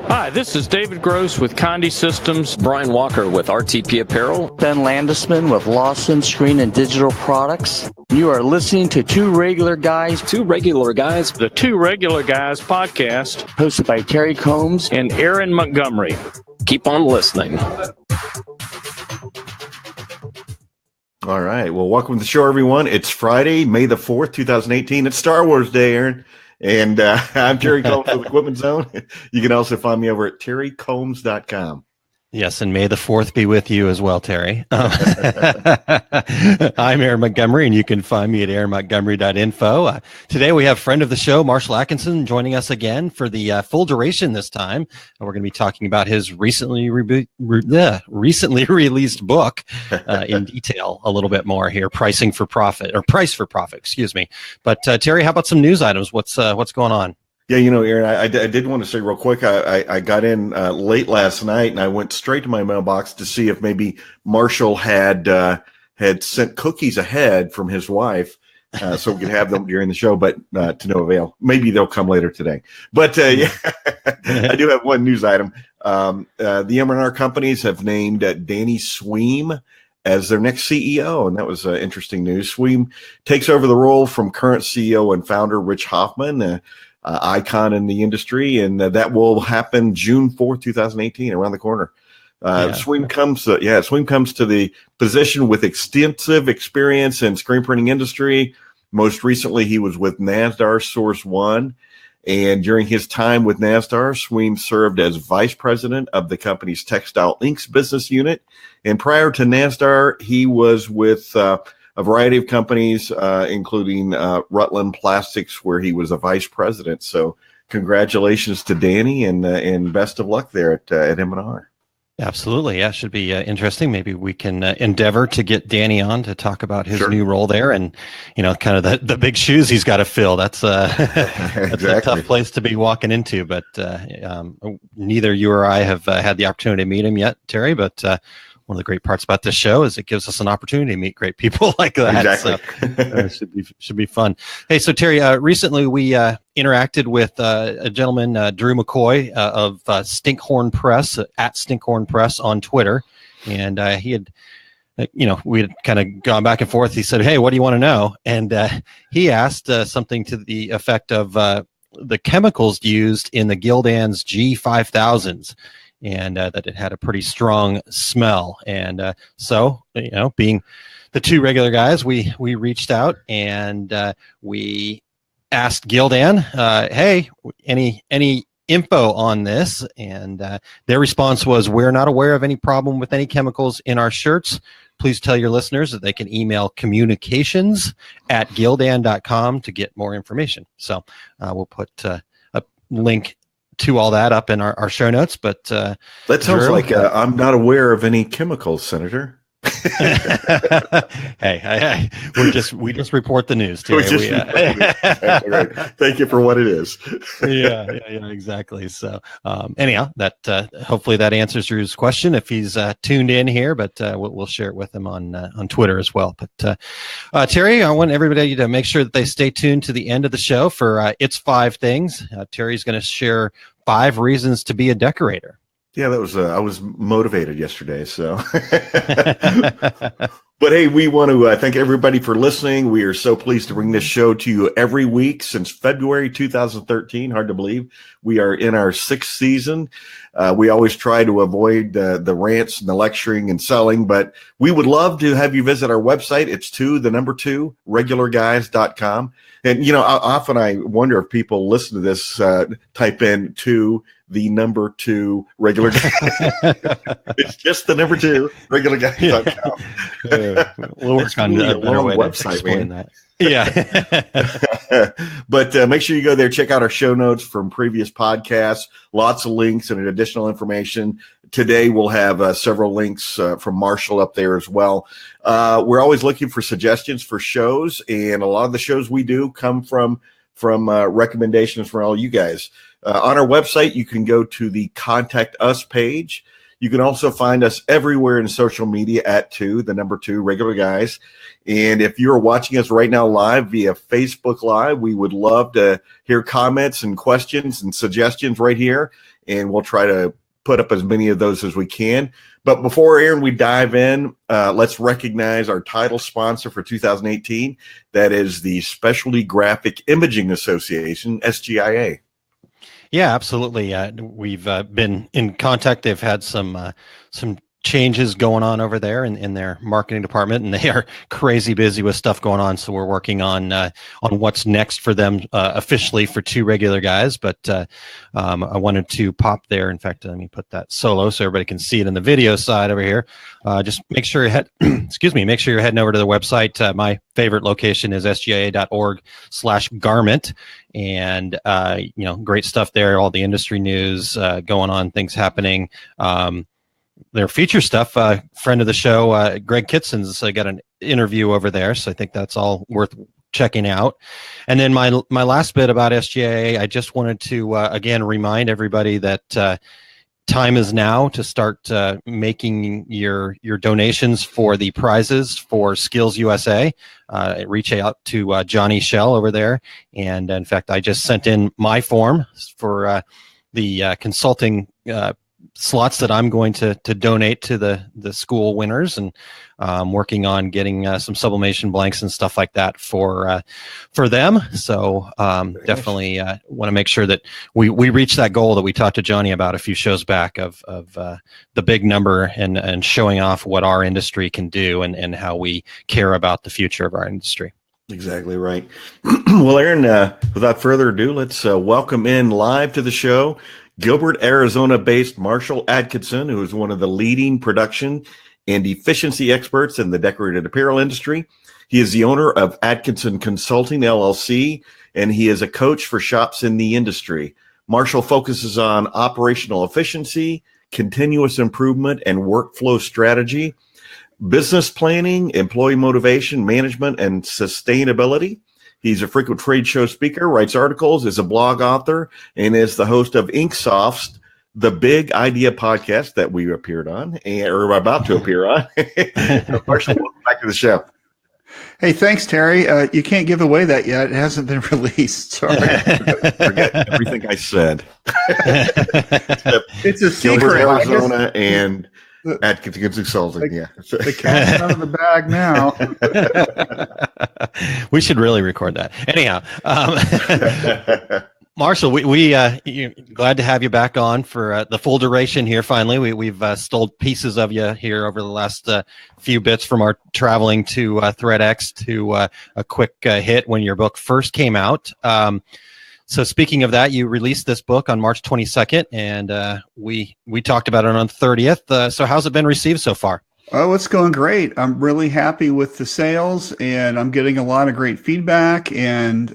Hi, this is David Gross with Condi Systems. Brian Walker with RTP Apparel. Ben Landesman with Lawson Screen and Digital Products. You are listening to Two Regular Guys. Two Regular Guys. The Two Regular Guys podcast. Hosted by Terry Combs and Aaron Montgomery. Keep on listening. All right. Well, welcome to the show, everyone. It's Friday, May the 4th, 2018. It's Star Wars Day, Aaron. And I'm Terry Combs with Equipment Zone. You can also find me over at terrycombs.com. Yes, and may the 4th be with you as well, Terry. I'm Aaron Montgomery, and you can find me at aaronmontgomery.info. Today we have friend of the show, Marshall Atkinson, joining us again for the full duration this time. And we're going to be talking about his recently released book in detail a little bit more here, Price for Profit, excuse me. But Terry, how about some news items? What's going on? Yeah, you know, Aaron, I did want to say real quick, I got in late last night, and I went straight to my mailbox to see if maybe Marshall had sent cookies ahead from his wife so we could have them during the show, but to no avail. Maybe they'll come later today. But yeah, I do have one news item. The M&R companies have named Danny Sweem as their next CEO, and that was interesting news. Sweem takes over the role from current CEO and founder Rich Hoffman, icon in the industry, and that will happen June 4th, 2018, around the corner. Sweem comes to the position with extensive experience in screen printing industry. Most recently, he was with NASDAR Source One, and during his time with NASDAR, Sweem served as vice president of the company's Textile Inks business unit. And prior to NASDAR, he was with a variety of companies, including Rutland Plastics, where he was a vice president. So congratulations to Danny, and best of luck there at M&R. Absolutely. Yeah, should be interesting. Maybe we can endeavor to get Danny on to talk about his new role there, and, you know, kind of the big shoes he's got to fill. That's that's a tough place to be walking into, but neither you or I have had the opportunity to meet him yet, Terry, but one of the great parts about this show is it gives us an opportunity to meet great people like that. Exactly. So should be fun. Hey, so Terry, recently we interacted with a gentleman, Drew McCoy of Stinkhorn Press, at Stinkhorn Press on Twitter, and he had, we had kind of gone back and forth. He said, "Hey, what do you want to know?" And he asked something to the effect of the chemicals used in the Gildan's G5000s. And that it had a pretty strong smell. And so, being the two regular guys, we reached out and we asked Gildan, hey, any info on this? And their response was, "We're not aware of any problem with any chemicals in our shirts. Please tell your listeners that they can email communications@gildan.com to get more information." So we'll put a link to all that up in our show notes, but that sounds like I'm not aware of any chemicals, Senator. Hey, we just report the news too. Right. Thank you for what it is. yeah, exactly. So anyhow, that hopefully that answers Drew's question if he's tuned in here, but we'll share it with him on Twitter as well. But Terry, I want everybody to make sure that they stay tuned to the end of the show for It's 5 Things. Terry's going to share 5 reasons to be a decorator. Yeah, that was I was motivated yesterday. So, but hey, we want to thank everybody for listening. We are so pleased to bring this show to you every week since February 2013. Hard to believe we are in our 6th season. We always try to avoid the rants and the lecturing and selling, but we would love to have you visit our website. It's 2 regularguys.com. And, often I wonder if people listen to this, type in 2 regular guy. It's just the 2 regularguys.com. We'll work on a better way website, to explain man. that. Yeah. But make sure you go there, check out our show notes from previous podcasts, lots of links and additional information. Today we'll have several links from Marshall up there as well. We're always looking for suggestions for shows, and a lot of the shows we do come from recommendations from all you guys. On our website, you can go to the Contact Us page. You can also find us everywhere in social media at the number 2 Regular Guys. And if you're watching us right now live via Facebook Live, we would love to hear comments and questions and suggestions right here. And we'll try to put up as many of those as we can. But before, Aaron, we dive in, let's recognize our title sponsor for 2018. That is the Specialty Graphic Imaging Association, SGIA. Yeah, absolutely. We've been in contact. They've had some changes going on over there in their marketing department, and they are crazy busy with stuff going on. So we're working on what's next for them officially for 2 Regular Guys. But I wanted to pop there. In fact, let me put that solo so everybody can see it in the video side over here. Just make sure you make sure you're heading over to the website. My favorite location is sgia.org/garment. And, great stuff there. All the industry news going on, things happening. Their feature stuff, friend of the show, Greg Kitson's got an interview over there. So I think that's all worth checking out. And then my last bit about SGA, I just wanted to, again, remind everybody that time is now to start making your donations for the prizes for Skills USA. Reach out to Johnny Shell over there. And in fact, I just sent in my form for the consulting slots that I'm going to donate to the school winners, and working on getting some sublimation blanks and stuff like that for them. So definitely want to make sure that we reach that goal that we talked to Johnny about a few shows back of the big number and showing off what our industry can do and how we care about the future of our industry. Exactly right. Well, Aaron, without further ado, let's welcome in live to the show Gilbert, Arizona-based Marshall Atkinson, who is one of the leading production and efficiency experts in the decorated apparel industry. He is the owner of Atkinson Consulting, LLC, and he is a coach for shops in the industry. Marshall focuses on operational efficiency, continuous improvement, and workflow strategy, business planning, employee motivation, management, and sustainability. He's a frequent trade show speaker, writes articles, is a blog author, and is the host of Inksoft's The Big Idea podcast that we appeared on, or are about to appear on. Marshall, welcome back to the show. Hey, thanks, Terry. You can't give away that yet. It hasn't been released. Sorry. Forget everything I said. It's a secret. Gilbert, Arizona, and Atkinson Consulting. Yeah, the cat's out of the bag now. We should really record that. Anyhow, Marshall, we glad to have you back on for the full duration here. Finally, we've stole pieces of you here over the last few bits from our traveling to ThreadX to a quick hit when your book first came out. So speaking of that, you released this book on March 22nd, and we talked about it on the 30th. So how's it been received so far? Oh, it's going great. I'm really happy with the sales, and I'm getting a lot of great feedback. And,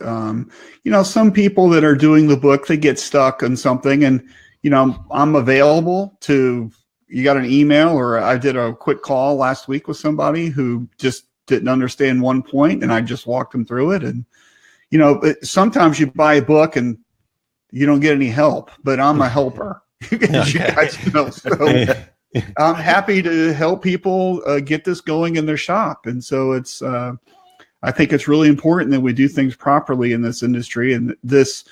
some people that are doing the book, they get stuck on something, and, I'm available to, you got an email, or I did a quick call last week with somebody who just didn't understand one point, and I just walked them through it. And, sometimes you buy a book and you don't get any help, but I'm a helper. You guys know, so I'm happy to help people get this going in their shop. And so it's, I think it's really important that we do things properly in this industry. And this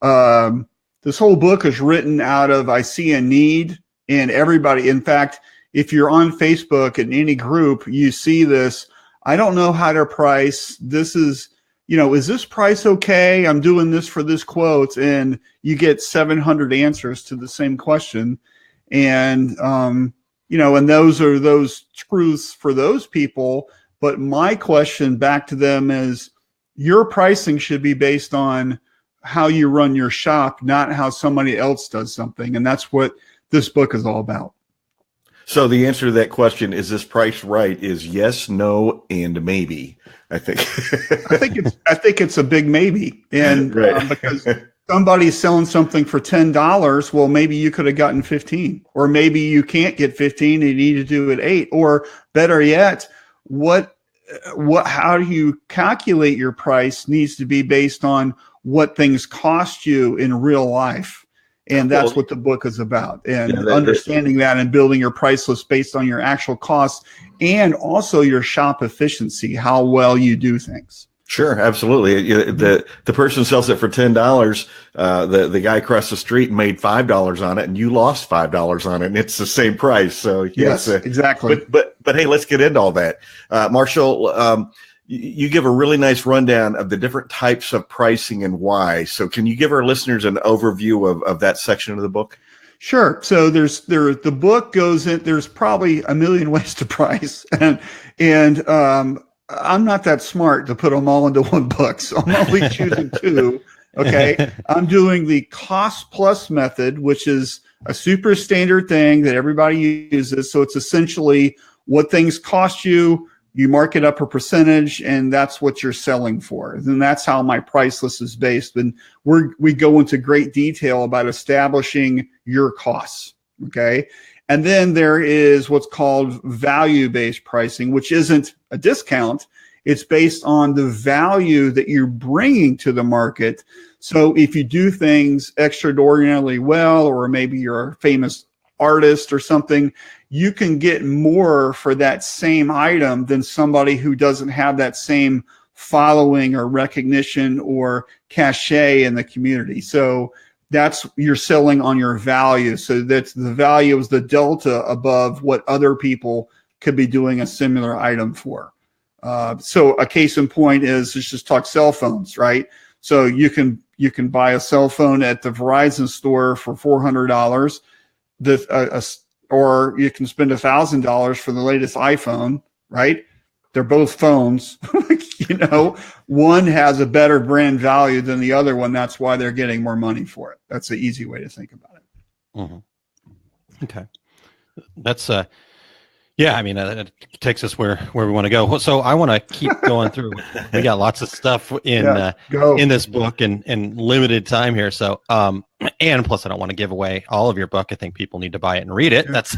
whole book is written out of, I see a need in everybody. In fact, if you're on Facebook in any group, you see this, I don't know how to price. This is, is this price okay? I'm doing this for this quote, and you get 700 answers to the same question. And, and those are those truths for those people. But my question back to them is, your pricing should be based on how you run your shop, not how somebody else does something. And that's what this book is all about. So the answer to that question, is this price right, is yes, no, and maybe. I think it's a big maybe. And right. Because somebody's selling something for $10, well, maybe you could have gotten 15, or maybe you can't get 15 and you need to do it 8, or better yet, how do you calculate your price needs to be based on what things cost you in real life. And that's Well, what the book is about. And Yeah, understanding that and building your price list based on your actual costs and also your shop efficiency, how well you do things. Sure, absolutely. The person sells it for $10. The guy across the street made $5 on it, and you lost $5 on it, and it's the same price. So Yes, exactly. But hey, let's get into all that. Marshall, you give a really nice rundown of the different types of pricing and why. So can you give our listeners an overview of that section of the book? Sure. So the book goes in. There's probably a million ways to price, and I'm not that smart to put them all into one book, so I'm only choosing two. Okay. I'm doing the cost plus method, which is a super standard thing that everybody uses. So it's essentially what things cost you. You mark it up a percentage, and that's what you're selling for. And that's how my price list is based. And we go into great detail about establishing your costs. Okay. And then there is what's called value-based pricing, which isn't a discount. It's based on the value that you're bringing to the market. So if you do things extraordinarily well, or maybe you're a famous artist or something, you can get more for that same item than somebody who doesn't have that same following or recognition or cachet in the community. So that's you're selling on your value. So that's the value is the delta above what other people could be doing a similar item for. So a case in point is let's just talk cell phones, right? So you can buy a cell phone at the Verizon store for $400, or you can spend $1,000 for the latest iPhone, right? They're both phones. One has a better brand value than the other one. That's why they're getting more money for it. That's the easy way to think about it. Mm-hmm. Okay. That's it takes us where we want to go. So I want to keep going through. We got lots of stuff in this book and limited time here. So, and plus I don't want to give away all of your book. I think people need to buy it and read it. Yeah. That's,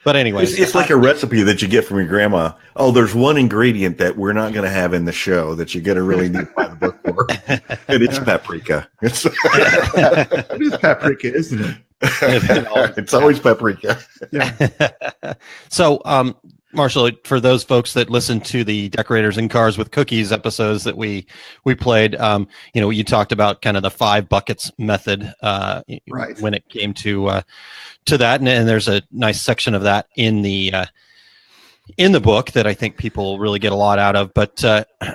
but anyway, it's like a recipe that you get from your grandma. Oh, there's one ingredient that we're not going to have in the show that you're going to really need to buy the book for. And it's paprika. It is paprika, isn't it? It's always paprika. Yeah. So, Marshall, for those folks that listen to the Decorators and Cars with Cookies episodes that we played, you talked about kind of the 5 buckets method, right, when it came to that, and there's a nice section of that in the book that I think people really get a lot out of. But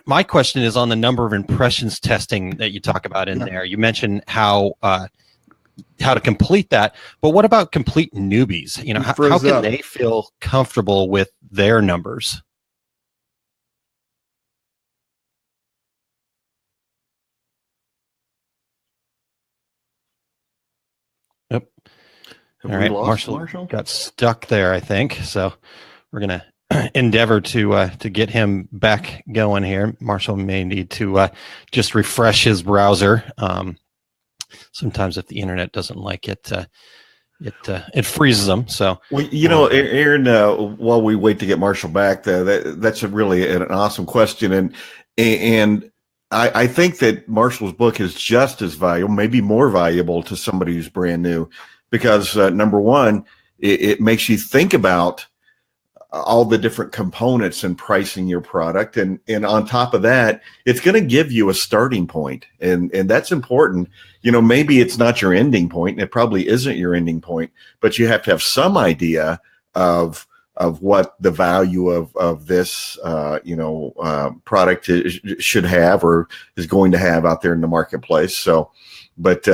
my question is on the number of impressions testing that you talk about in there. You mentioned how to complete that, but what about complete newbies? How can they feel comfortable with their numbers? Yep. All right, Marshall got stuck there, I think. So we're gonna endeavor to get him back going here. Marshall may need to just refresh his browser. Sometimes if the internet doesn't like it, it freezes them. So, Aaron, while we wait to get Marshall back, that's really an awesome question, and I think that Marshall's book is just as valuable, maybe more valuable to somebody who's brand new, because number one, it makes you think about all the different components in pricing your product. And on top of that, it's going to give you a starting point. And that's important. Maybe it's not your ending point, and it probably isn't your ending point, but you have to have some idea of what the value of this, product should have or is going to have out there in the marketplace. So, but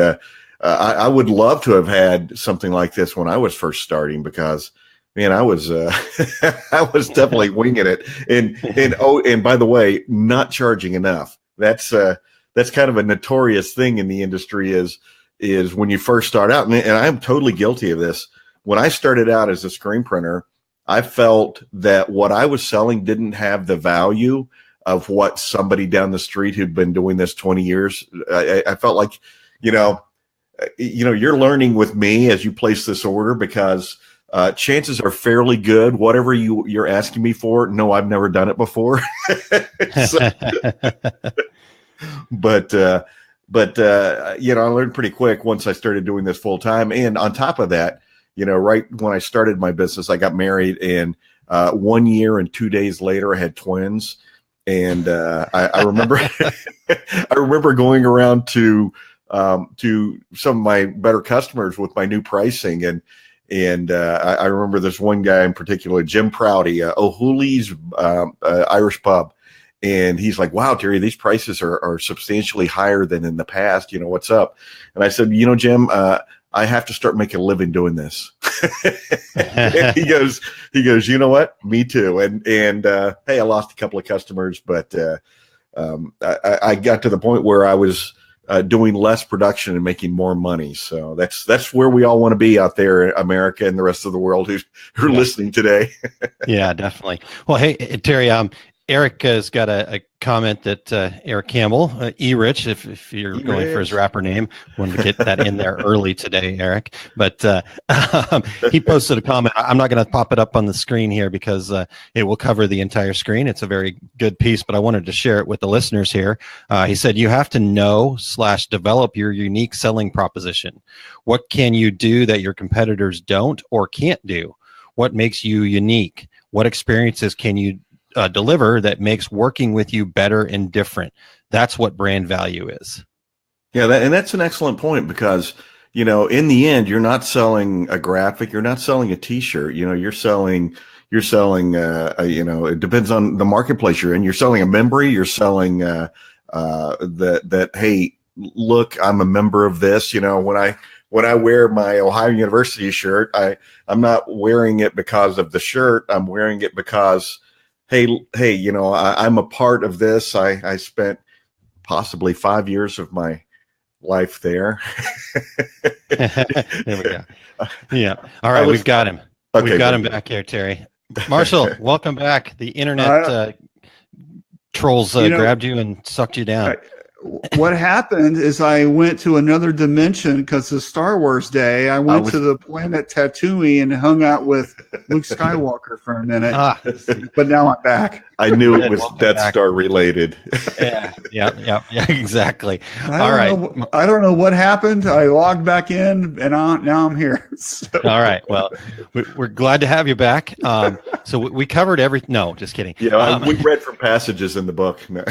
I would love to have had something like this when I was first starting, because man, I was I was definitely winging it, and by the way, not charging enough. That's kind of a notorious thing in the industry is when you first start out, and I'm totally guilty of this. When I started out as a screen printer, I felt that what I was selling didn't have the value of what somebody down the street who'd been doing this 20 years. I felt like, you're learning with me as you place this order, because chances are fairly good. Whatever you're asking me for, no, I've never done it before. but I learned pretty quick once I started doing this full time. And on top of that, right when I started my business, I got married, and 1 year and 2 days later, I had twins. And I remember, I remember going around to some of my better customers with my new pricing, and I remember this one guy in particular, Jim Prouty, O'Hooley's Irish Pub. And he's like, wow, Terry, these prices are substantially higher than in the past. What's up? And I said, Jim, I have to start making a living doing this. And he goes, you know what? Me too. And hey, I lost a couple of customers, but I got to the point where I was doing less production and making more money. So that's where we all want to be out there, America and the rest of the world who are listening today. Yeah, definitely. Well, hey, Terry, Eric has got a comment that Eric Campbell, E-Rich, if you're going for his rapper name, wanted to get that in there early today, Eric. But he posted a comment. I'm not going to pop it up on the screen here because it will cover the entire screen. It's a very good piece, but I wanted to share it with the listeners here. He said, you have to know/develop your unique selling proposition. What can you do that your competitors don't or can't do? What makes you unique? What experiences can you deliver that makes working with you better and different? That's what brand value is. Yeah, and that's an excellent point, because in the end, you're not selling a graphic, you're not selling a T-shirt. You're selling. It depends on the marketplace you're in. You're selling a memory. You're selling that. Hey, look, I'm a member of this. When I wear my Ohio University shirt, I'm not wearing it because of the shirt. I'm wearing it because, hey, I'm a part of this. I spent possibly 5 years of my life there. There we go. Yeah. All right. We've got him. Okay, we've got him back here, Terry. Marshall, welcome back. The internet trolls grabbed you and sucked you down. What happened is I went to another dimension because it's Star Wars Day. I went to the planet Tatooine and hung out with Luke Skywalker for a minute. But now I'm back. I knew it was Death Star related. Yeah, exactly. I don't know what happened. I logged back in, and now I'm here. So. All right. Well, we're glad to have you back. So we covered everything. No, just kidding. Yeah, we read from passages in the book. No.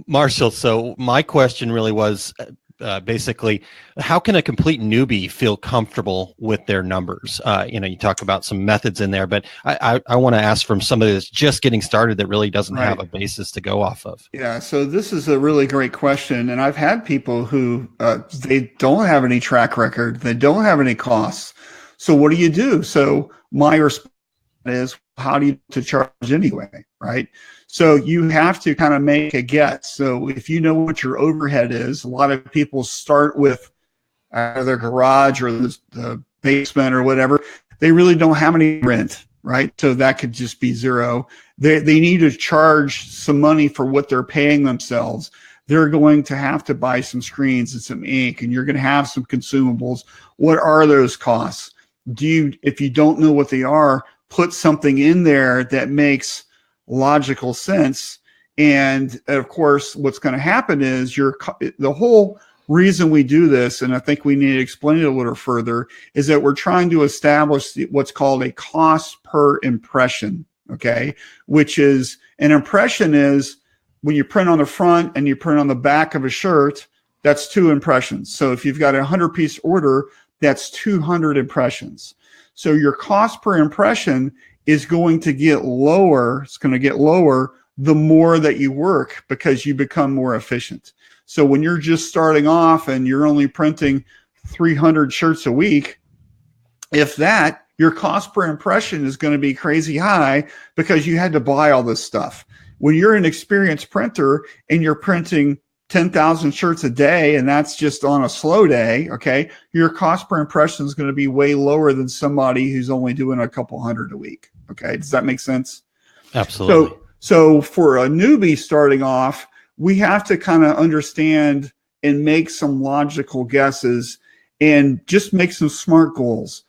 Marshall, so my question really was basically, how can a complete newbie feel comfortable with their numbers? You talk about some methods in there, but I want to ask from somebody that's just getting started that really doesn't have a basis to go off of. Yeah, so this is a really great question, and I've had people who they don't have any track record, they don't have any costs. So what do you do? So my response is, how do you charge anyway, right? So you have to kind of make a guess. So if you know what your overhead is, a lot of people start with their garage or the basement or whatever. They really don't have any rent, right? So that could just be zero. They need to charge some money for what they're paying themselves. They're going to have to buy some screens and some ink, and you're going to have some consumables. What are those costs? If you don't know what they are, put something in there that makes logical sense. And of course, what's going to happen is the whole reason we do this, and I think we need to explain it a little further, is that we're trying to establish what's called a cost per impression. Okay, which is an impression is when you print on the front and you print on the back of a shirt, that's 2 impressions. So if you've got a 100-piece order, that's 200 impressions. So your cost per impression is going to get lower. It's going to get lower the more that you work, because you become more efficient. So when you're just starting off and you're only printing 300 shirts a week, if that, your cost per impression is going to be crazy high because you had to buy all this stuff. When you're an experienced printer and you're printing 10,000 shirts a day, and that's just on a slow day, okay, your cost per impression is going to be way lower than somebody who's only doing a couple hundred a week. Okay, does that make sense? Absolutely. So for a newbie starting off, we have to kind of understand and make some logical guesses and just make some smart goals.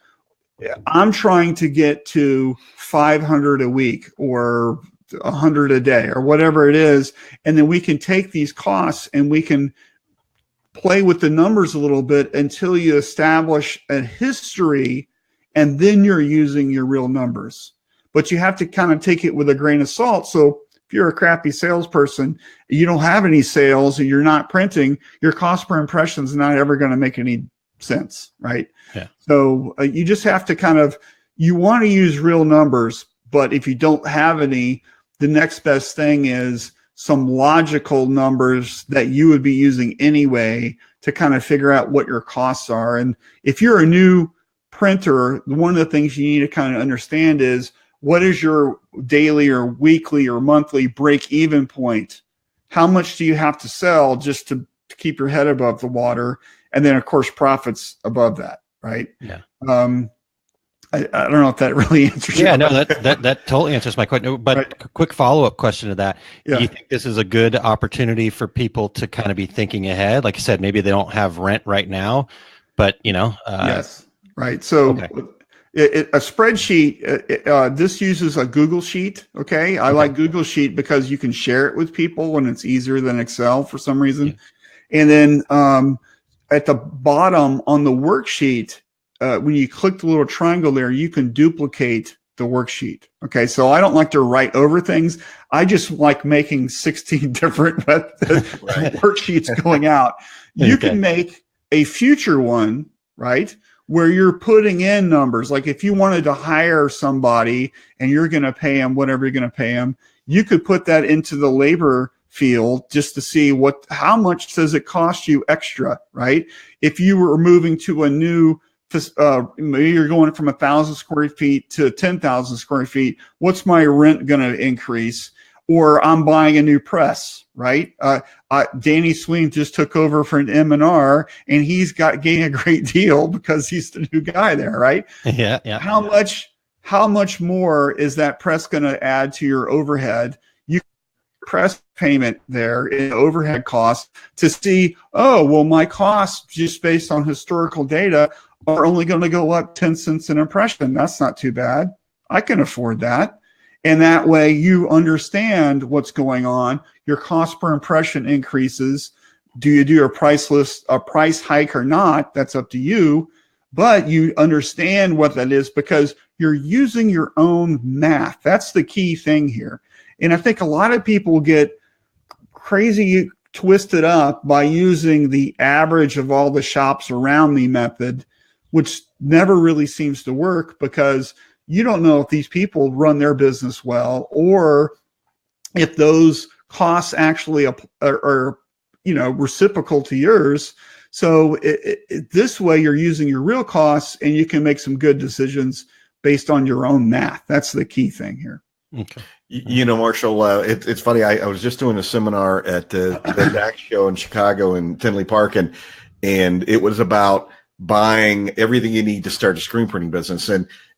I'm trying to get to 500 a week or 100 a day or whatever it is. And then we can take these costs and we can play with the numbers a little bit until you establish a history, and then you're using your real numbers. But you have to kind of take it with a grain of salt. So if you're a crappy salesperson, you don't have any sales and you're not printing, your cost per impression is not ever going to make any sense, right? Yeah. So you just have to you want to use real numbers, but if you don't have any, the next best thing is some logical numbers that you would be using anyway to kind of figure out what your costs are. And if you're a new printer, one of the things you need to kind of understand is, what is your daily or weekly or monthly break-even point? How much do you have to sell just to keep your head above the water? And then, of course, profits above that, right? Yeah. I don't know if that really answers. Yeah, no, that totally answers my question. But right. A quick follow-up question to that. Yeah. Do you think this is a good opportunity for people to kind of be thinking ahead? Like I said, maybe they don't have rent right now, but yes, right. So okay. A spreadsheet, this uses a Google Sheet. Okay. I like Google Sheet because you can share it with people and it's easier than Excel for some reason. Yeah. And then at the bottom on the worksheet, when you click the little triangle there, you can duplicate the worksheet. Okay. So I don't like to write over things. I just like making 16 different worksheets going out. You can make a future one, right, where you're putting in numbers. Like if you wanted to hire somebody and you're going to pay them whatever you're going to pay them, you could put that into the labor field just to see how much does it cost you extra, right? If you were moving to a new maybe you're going from 1,000 square feet to 10,000 square feet. What's my rent going to increase? Or I'm buying a new press, right? Danny Sween just took over for an M&R, and he's getting a great deal because he's the new guy there, right? Yeah, yeah. How much more is that press going to add to your overhead? You press payment there in overhead costs to see, oh, well, my costs just based on historical data are only going to go up 10 cents an impression. That's not too bad. I can afford that. And that way you understand what's going on. Your cost per impression increases. Do you do a price hike or not? That's up to you. But you understand what that is because you're using your own math. That's the key thing here. And I think a lot of people get crazy twisted up by using the average of all the shops around me method, which never really seems to work because you don't know if these people run their business well or if those costs actually are reciprocal to yours. So this way you're using your real costs and you can make some good decisions based on your own math. That's the key thing here. Okay. Marshall, it's funny. I was just doing a seminar at the DAX show in Chicago in Tinley Park, and it was about buying everything you need to start a screen printing business.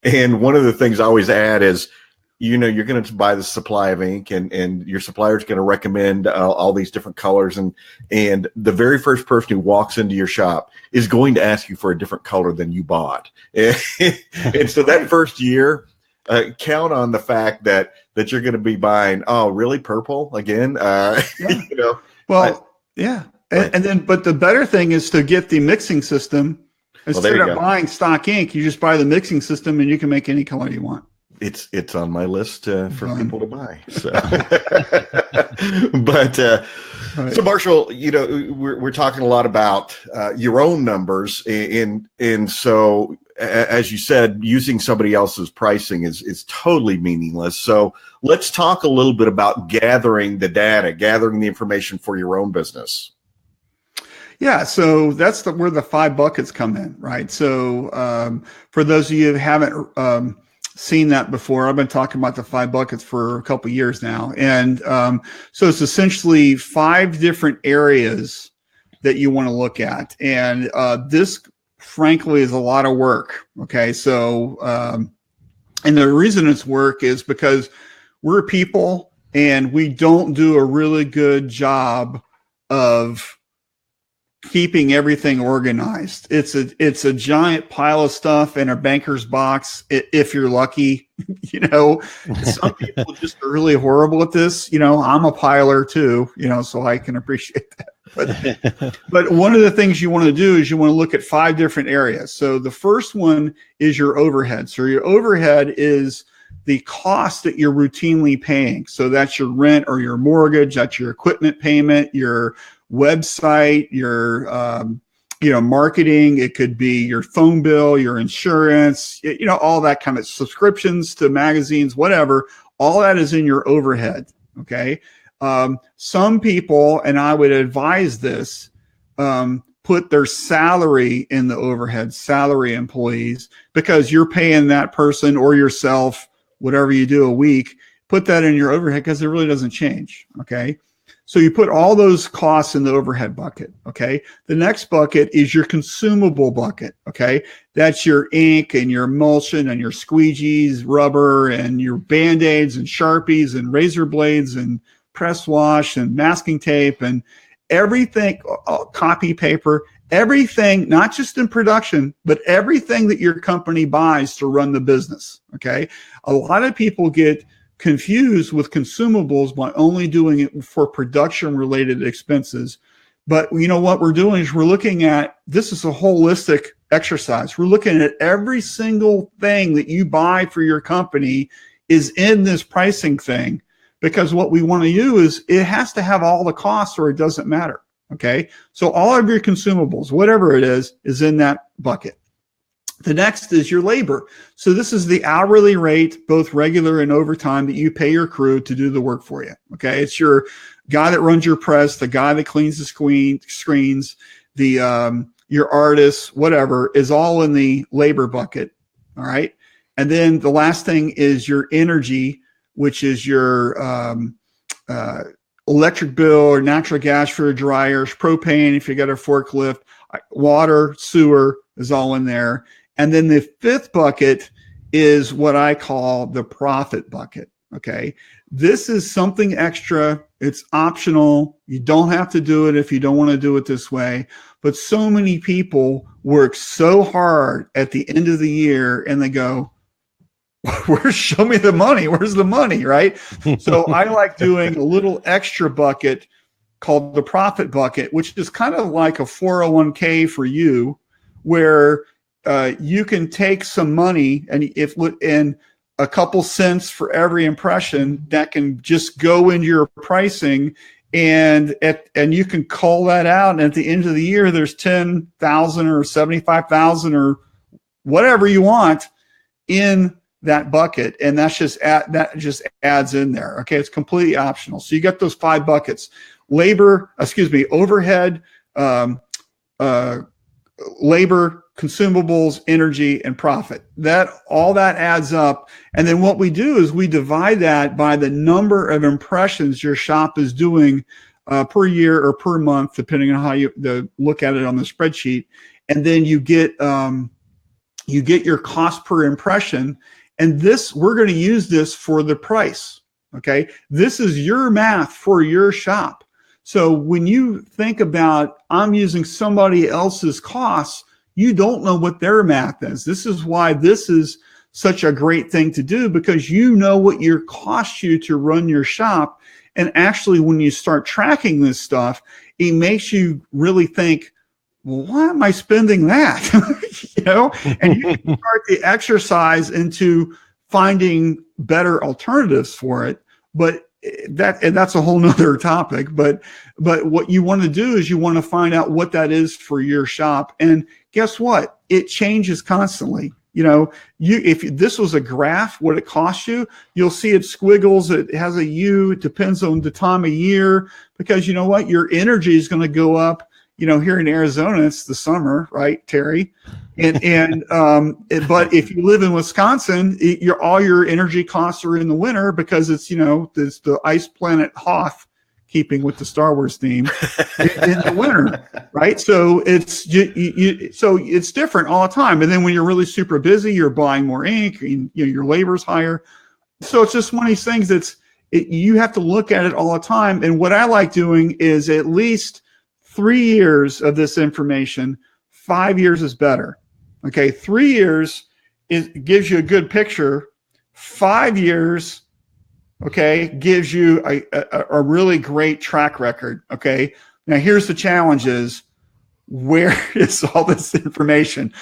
And one of the things I always add is, you're going to buy the supply of ink, and your supplier is going to recommend all these different colors. And the very first person who walks into your shop is going to ask you for a different color than you bought. And so that first year, count on the fact that you're going to be buying, oh, really, purple again? Well, yeah. And then, but the better thing is to get the mixing system. Instead of buying stock ink, you just buy the mixing system and you can make any color you want. It's on my list for people to buy. So, right. So Marshall, we're talking a lot about your own numbers, and so as you said, using somebody else's pricing is totally meaningless. So let's talk a little bit about gathering the data, gathering the information for your own business. Yeah, so that's where the 5 buckets come in, right? So for those of you who haven't seen that before, I've been talking about the 5 buckets for a couple of years now. And so it's essentially 5 different areas that you want to look at. And this, frankly, is a lot of work, okay? So, and the reason it's work is because we're people and we don't do a really good job of keeping everything organized. It's a giant pile of stuff in a banker's box if you're lucky. Some people just are really horrible at this. I'm a piler too, so I can appreciate that. But one of the things you want to do is you want to look at 5 different areas. So the first one is your overhead. So your overhead is the cost that you're routinely paying. So that's your rent or your mortgage, that's your equipment payment, your website, your marketing. It could be your phone bill, your insurance, all that kind of subscriptions to magazines, whatever. All that is in your overhead. Okay. Some people, and I would advise this, put their salary in the overhead, salary employees, because you're paying that person or yourself, whatever you do a week, put that in your overhead because it really doesn't change. Okay. So you put all those costs in the overhead bucket. Okay. The next bucket is your consumable bucket. Okay. That's your ink and your emulsion and your squeegees, rubber and your Band-Aids and Sharpies and razor blades and press wash and masking tape and everything, copy paper, everything, not just in production, but everything that your company buys to run the business. Okay. A lot of people get confused with consumables by only doing it for production related expenses. But what we're doing is we're looking at, this is a holistic exercise. We're looking at every single thing that you buy for your company is in this pricing thing, because what we want to do is it has to have all the costs or it doesn't matter. Okay. So all of your consumables, whatever it is in that bucket. The next is your labor. So this is the hourly rate, both regular and overtime, that you pay your crew to do the work for you. Okay. It's your guy that runs your press, the guy that cleans the screens, your artists, whatever, is all in the labor bucket. All right. And then the last thing is your energy, which is your electric bill or natural gas for your dryers, propane if you got a forklift, water, sewer is all in there. And then the 5th bucket is what I call the profit bucket. Okay. This is something extra. It's optional. You don't have to do it if you don't want to do it this way. But so many people work so hard at the end of the year and they go, show me the money. Where's the money? Right. So I like doing a little extra bucket called the profit bucket, which is kind of like a 401k for you, where you can take some money and a couple cents for every impression that can just go into your pricing, and you can call that out. And at the end of the year, there's 10,000 or 75,000 or whatever you want in that bucket, and that just adds in there. Okay, it's completely optional. So you got those 5 buckets: overhead, labor, consumables, energy, and profit. All that adds up. And then what we do is we divide that by the number of impressions your shop is doing per year or per month, depending on how you look at it on the spreadsheet. And then you get your cost per impression. And we're going to use this for the price. Okay. This is your math for your shop. So when you think about, I'm using somebody else's costs, you don't know what their math is. This is why this is such a great thing to do, because you know what it costs you to run your shop. And actually, when you start tracking this stuff, it makes you really think, well, why am I spending that? And you can start the exercise into finding better alternatives for it. But that's a whole nother topic. But what you want to do is you want to find out what that is for your shop. And guess what? It changes constantly. If this was a graph, what it costs you, you'll see it squiggles. It has a U. It depends on the time of year, because you know what? Your energy is going to go up. Here in Arizona, it's the summer, right, Terry? But if you live in Wisconsin, all your energy costs are in the winter, because it's the ice planet Hoth, keeping with the Star Wars theme, in the winter, right? So it's it's different all the time. And then when you're really super busy, you're buying more ink, and your labor's higher. So it's just one of these things you have to look at it all the time. And what I like doing is at least 3 years of this information. 5 years is better. Okay, 3 years gives you a good picture. 5 years, okay, gives you a really great track record. Okay, now here's the challenge: is where is all this information?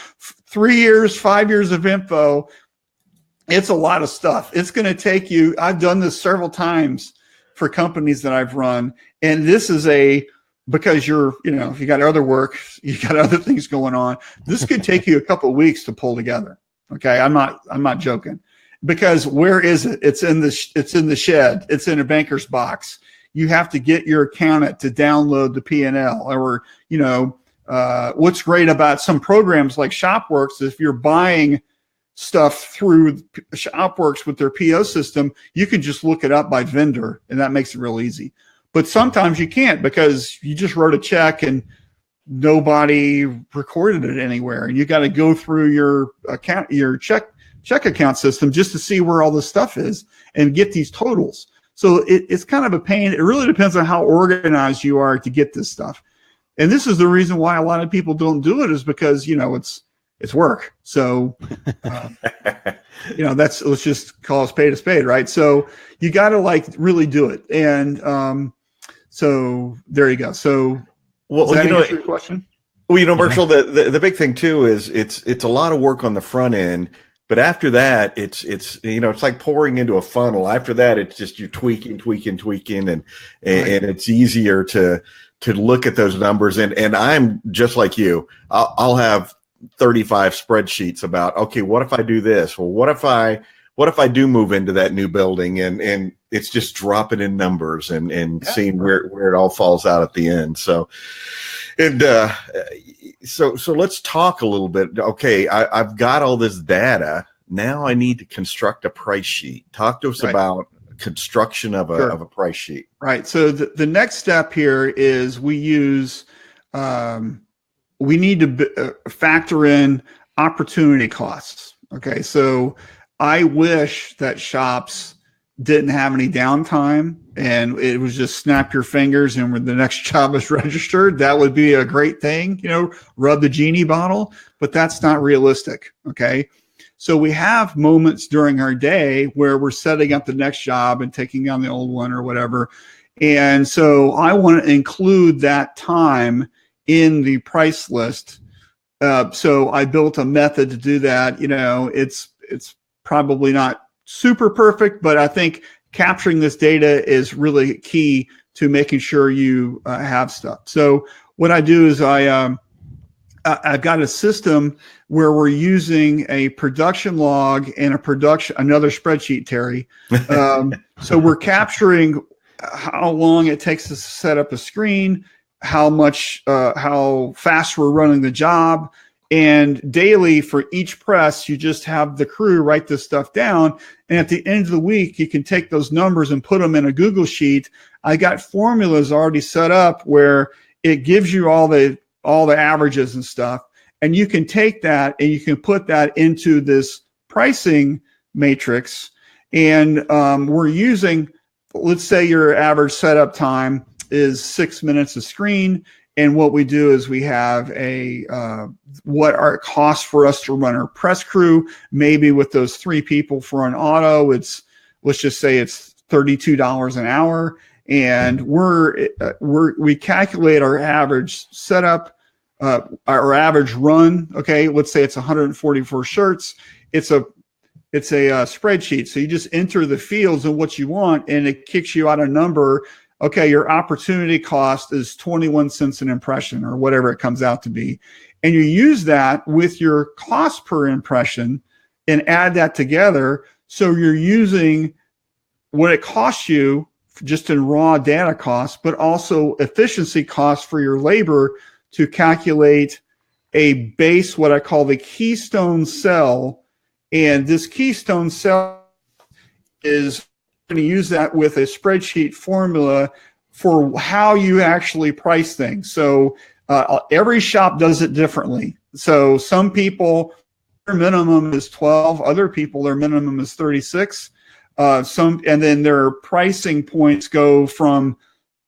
3 years, 5 years of info. It's a lot of stuff. It's going to take you. I've done this several times for companies that I've run, and this is because you're, if you got other work, you got other things going on. This could take you a couple of weeks to pull together. Okay, I'm not joking. Because where is it? It's in the shed. It's in a banker's box. You have to get your accountant to download the P&L. Or what's great about some programs like ShopWorks is if you're buying stuff through ShopWorks with their PO system, you can just look it up by vendor, and that makes it real easy. But sometimes you can't because you just wrote a check and nobody recorded it anywhere, and you got to go through your account, your check account system just to see where all this stuff is and get these totals. So it's kind of a pain. It really depends on how organized you are to get this stuff. And this is the reason why a lot of people don't do it, is because, it's work. So, let's just call a spade, right? So you got to really do it. And so there you go. So does that answer your question? Well, Marshall, the big thing too is it's a lot of work on the front end. But after that, it's like pouring into a funnel. After that, it's just you tweaking, and it's easier to look at those numbers. And I'm just like you. I'll have 35 spreadsheets about, okay, what if I do this? Well, what if I do move into that new building, and it's just dropping in numbers and seeing where it all falls out at the end. So let's talk a little bit. Okay, I've got all this data. Now I need to construct a price sheet. Talk to us about construction of a price sheet. Right. So the next step here is we need to factor in opportunity costs. Okay. So I wish that shops didn't have any downtime and it was just snap your fingers and when the next job is registered, that would be a great thing, rub the genie bottle, but that's not realistic. Okay. So we have moments during our day where we're setting up the next job and taking on the old one or whatever. And so I want to include that time in the price list. So I built a method to do that. It's probably not super perfect, but I think capturing this data is really key to making sure you have stuff. So what I do is I've got a system where we're using a production log and another spreadsheet, Terry. So we're capturing how long it takes to set up a screen, how fast we're running the job. And daily for each press, you just have the crew write this stuff down. And at the end of the week, you can take those numbers and put them in a Google sheet. I got formulas already set up where it gives you all the averages and stuff. And you can take that and you can put that into this pricing matrix. And we're using, let's say your average setup time is 6 minutes a screen. And what we do is we have what are it costs for us to run our press crew. Maybe with those 3 people for an auto, let's just say it's $32 an hour. And we calculate our average setup, our average run. Okay, let's say it's 144 shirts. It's a spreadsheet. So you just enter the fields of what you want, and it kicks you out a number. Okay, your opportunity cost is 21 cents an impression or whatever it comes out to be. And you use that with your cost per impression and add that together. So you're using what it costs you just in raw data costs, but also efficiency costs for your labor to calculate a base, what I call the keystone cell. And this keystone cell is going to use that with a spreadsheet formula for how you actually price things. So every shop does it differently. So some people, their minimum is 12. Other people, their minimum is 36. And then their pricing points go from,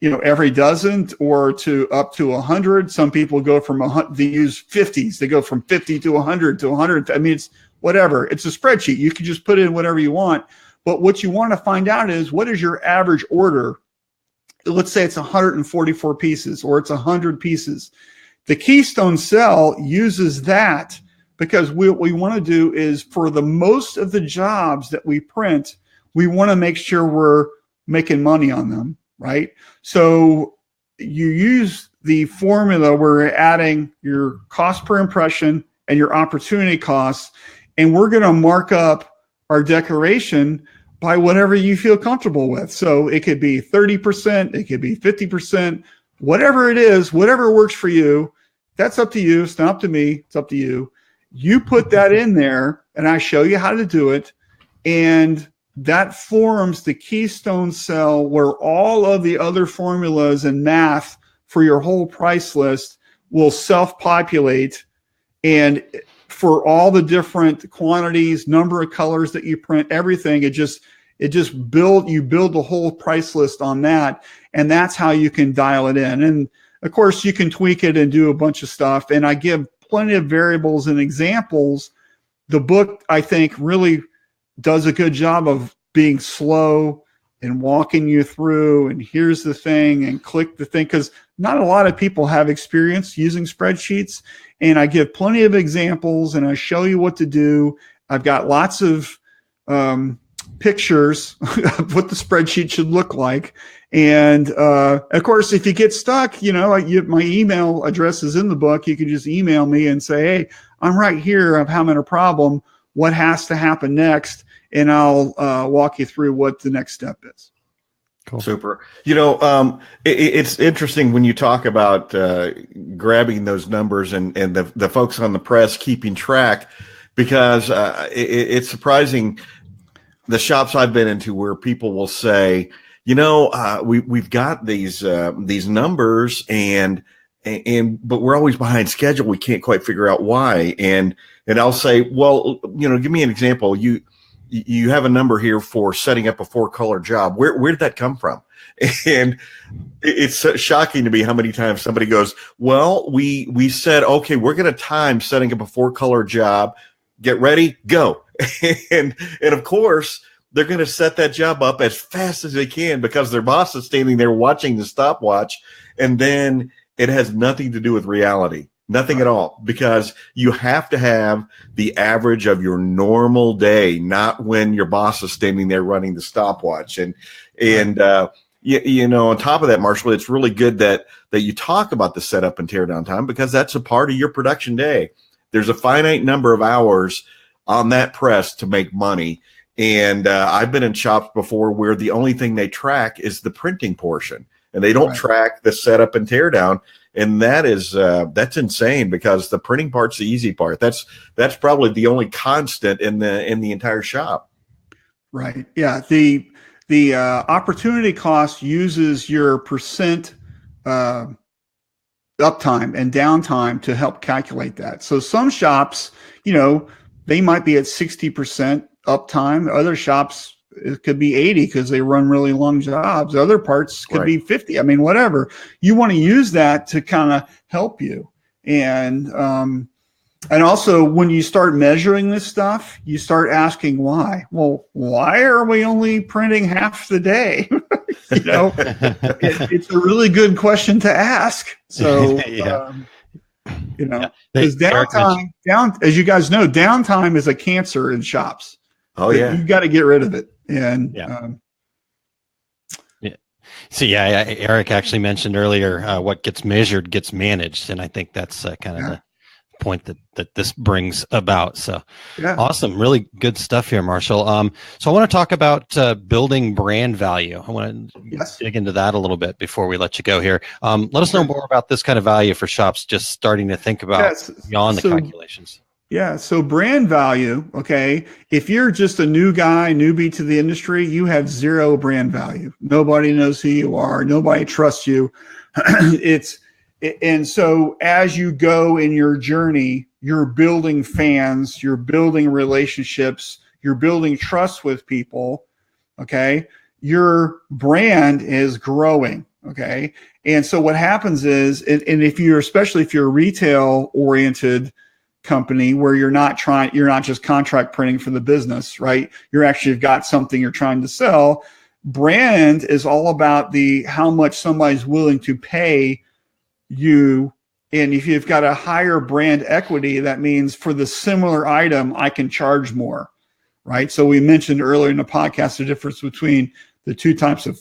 every dozen or to up to 100. Some people go from they use 50s. They go from 50 to 100 to 100. I mean, it's whatever. It's a spreadsheet. You can just put in whatever you want. But what you want to find out is, what is your average order? Let's say it's 144 pieces or it's 100 pieces. The Keystone Cell uses that, because what we want to do is, for the most of the jobs that we print, we want to make sure we're making money on them, right? So you use the formula where we're adding your cost per impression and your opportunity costs, and we're going to mark up our decoration by whatever you feel comfortable with. So it could be 30%, it could be 50%, whatever it is, whatever works for you. That's up to you. It's not up to me. It's up to you. You put that in there, and I show you how to do it. And that forms the Keystone Cell, where all of the other formulas and math for your whole price list will self-populate. And for all the different quantities, number of colors that you print, everything, you build the whole price list on that. And that's how you can dial it in. And of course, you can tweak it and do a bunch of stuff. And I give plenty of variables and examples. The book, I think, really does a good job of being slow and walking you through, and here's the thing, and click the thing, because not a lot of people have experience using spreadsheets. And I give plenty of examples, and I show you what to do. I've got lots of pictures of what the spreadsheet should look like. And of course, if you get stuck, my email address is in the book. You can just email me and say, hey, I'm right here. I'm having a problem. What has to happen next? And I'll walk you through what the next step is. Cool. Super. It's interesting when you talk about grabbing those numbers and the folks on the press keeping track, because it's surprising, the shops I've been into where people will say, we've got these numbers but we're always behind schedule. We can't quite figure out why. And I'll say, well, give me an example. You have a number here for setting up a 4-color job. Where did that come from? And it's shocking to me how many times somebody goes, well, we said, okay, we're going to time setting up a 4-color job. Get ready, go. And of course, they're going to set that job up as fast as they can because their boss is standing there watching the stopwatch. And then it has nothing to do with reality. Nothing at all, because you have to have the average of your normal day, not when your boss is standing there running the stopwatch. And on top of that, Marshall, it's really good that you talk about the setup and tear down time, because that's a part of your production day. There's a finite number of hours on that press to make money. And I've been in shops before where the only thing they track is the printing portion, and they don't track the setup and tear down. And that's insane, because the printing part's the easy part. That's probably the only constant in the entire shop. Right. Yeah. The opportunity cost uses your percent uptime and downtime to help calculate that. So some shops, they might be at 60% uptime. Other shops, it could be 80 because they run really long jobs. Other parts could be 50. I mean, whatever. You want to use that to kind of help you. And also, when you start measuring this stuff, you start asking why. Well, why are we only printing half the day? It's a really good question to ask. So, because downtime, as you guys know, downtime is a cancer in shops. Oh yeah, you've got to get rid of it. And Eric actually mentioned earlier, what gets measured gets managed, and I think that's kind of the point that this brings about. So awesome, really good stuff here, Marshall. So I want to talk about building brand value. I want to dig into that a little bit before we let you go here. Let us know more about this kind of value for shops just starting to think about beyond the calculations. Yeah. So brand value, okay. If you're just a newbie to the industry, you have zero brand value. Nobody knows who you are. Nobody trusts you. And so as you go in your journey, you're building fans, you're building relationships, you're building trust with people. Okay. Your brand is growing. Okay. And so what happens is, and if you're, especially if you're a retail oriented company where you're not just contract printing for the business, right? You're actually got something you're trying to sell. Brand is all about how much somebody's willing to pay you. And if you've got a higher brand equity, that means for the similar item, I can charge more, right? So we mentioned earlier in the podcast the difference between the two types of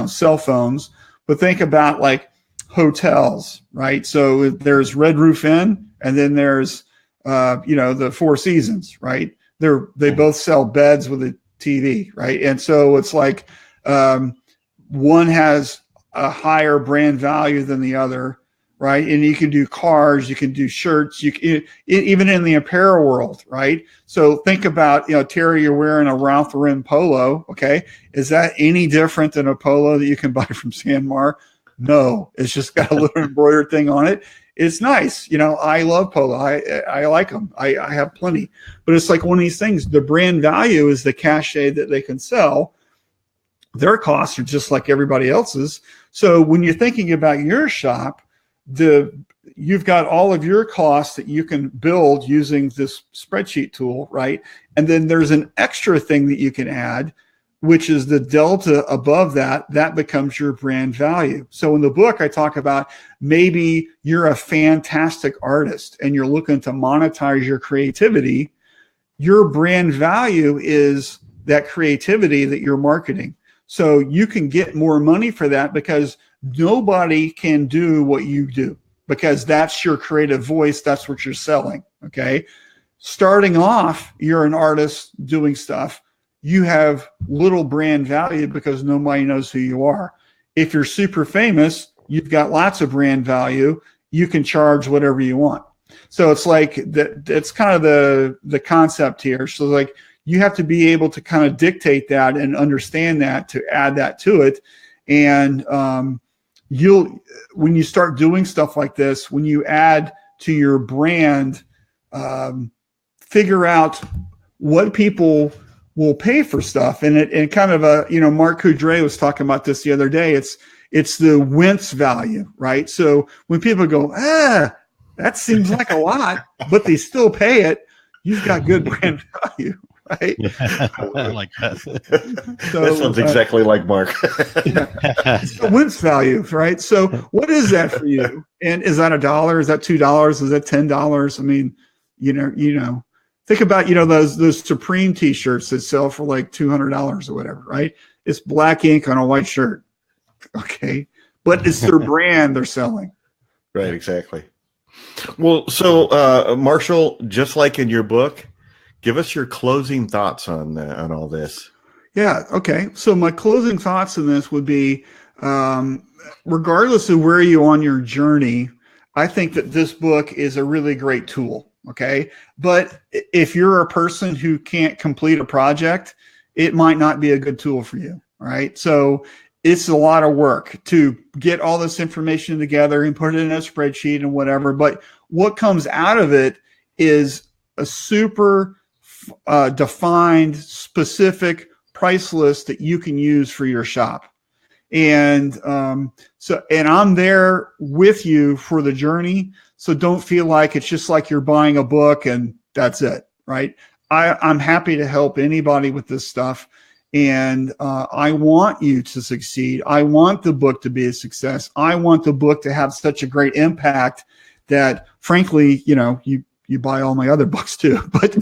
cell phones, but think about like hotels, right? So there's Red Roof Inn, and then there's the Four Seasons, right? They both sell beds with a TV, right? And so it's like one has a higher brand value than the other, right? And you can do cars, you can do shirts, even in the apparel world, right? So think about, Terry, you're wearing a Ralph Lauren polo, okay? Is that any different than a polo that you can buy from Sanmar? No, it's just got a little embroidered thing on it. It's nice. I love polo. I like them. I have plenty. But it's like one of these things. The brand value is the cachet that they can sell. Their costs are just like everybody else's. So when you're thinking about your shop, you've got all of your costs that you can build using this spreadsheet tool, right? And then there's an extra thing that you can add, which is the delta above that becomes your brand value. So in the book, I talk about maybe you're a fantastic artist and you're looking to monetize your creativity. Your brand value is that creativity that you're marketing. So you can get more money for that because nobody can do what you do, because that's your creative voice. That's what you're selling. Okay. Starting off, you're an artist doing stuff. You have little brand value because nobody knows who you are. If you're super famous, you've got lots of brand value. You can charge whatever you want. So it's like that's kind of the concept here. So like you have to be able to kind of dictate that and understand that to add that to it. And when you start doing stuff like this, when you add to your brand, figure out what people will pay for stuff. And kind of Mark Coudray was talking about this the other day. It's the wince value, right? So when people go, that seems like a lot, but they still pay it, you've got good brand value, right? Yeah, I like that. So, that sounds exactly like Mark. It's the wince value, right? So what is that for you? And is that $1? Is that $2? Is that $10? I mean, think about, those Supreme t-shirts that sell for like $200 or whatever, right? It's black ink on a white shirt. Okay. But it's their brand they're selling. Right. Exactly. Well, so Marshall, just like in your book, give us your closing thoughts on all this. Yeah. Okay. So my closing thoughts in this would be, regardless of where you are on your journey, I think that this book is a really great tool. Okay. But if you're a person who can't complete a project, it might not be a good tool for you. All right. So it's a lot of work to get all this information together and put it in a spreadsheet and whatever. But what comes out of it is a super defined, specific price list that you can use for your shop. And and I'm there with you for the journey. So don't feel like it's just like you're buying a book and that's it, right? I'm happy to help anybody with this stuff. And I want you to succeed. I want the book to be a success. I want the book to have such a great impact that, frankly, you buy all my other books too. But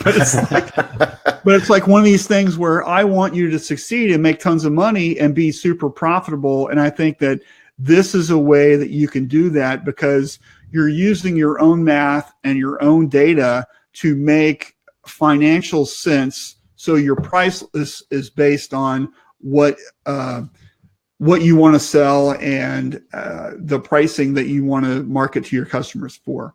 it's like one of these things where I want you to succeed and make tons of money and be super profitable. And I think that this is a way that you can do that because you're using your own math and your own data to make financial sense. So your price is based on what you want to sell and the pricing that you want to market to your customers for.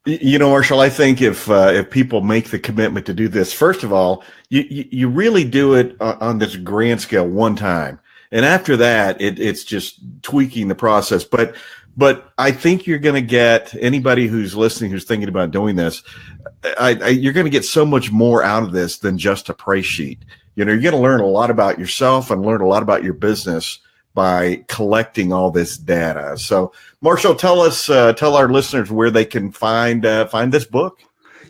Marshall, I think if people make the commitment to do this, first of all, you really do it on this grand scale one time. And after that, it's just tweaking the process. But I think you're going to get anybody who's listening, who's thinking about doing this, you're going to get so much more out of this than just a price sheet. You're going to learn a lot about yourself and learn a lot about your business by collecting all this data. So, Marshall, tell our listeners where they can find this book.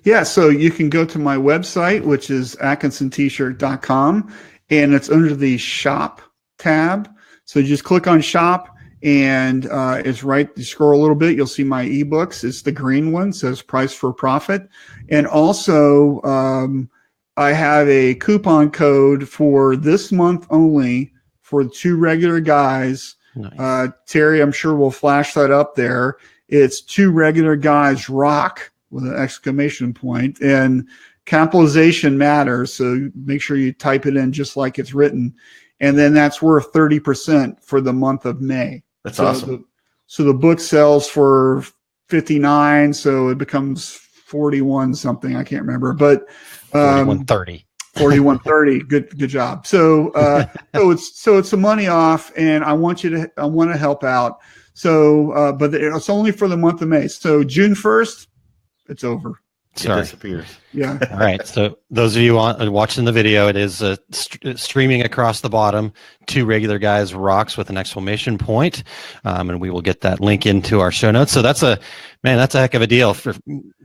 Yeah, so you can go to my website, which is atkinsontshirt.com, and it's under the shop tab. So you just click on shop, and it's right. You scroll a little bit, you'll see my ebooks. It's the green one, says Price for Profit. And also, I have a coupon code for this month only for the Two Regular Guys. Nice. Terry, I'm sure we'll flash that up there. It's Two Regular Guys Rock with an exclamation point, and capitalization matters. So make sure you type it in just like it's written. And then that's worth 30% for the month of May. That's awesome. So the book sells for 59, so it becomes 41 something. I can't remember, but 41.30. 41.30. Good job. So it's some money off, and I want to help out. So but it's only for the month of May. So June 1st, it's over. Sorry. It disappears. Yeah. All right. So those of you watching the video, it is streaming across the bottom. Two Regular Guys Rocks with an exclamation point. And we will get that link into our show notes. So that's a heck of a deal. For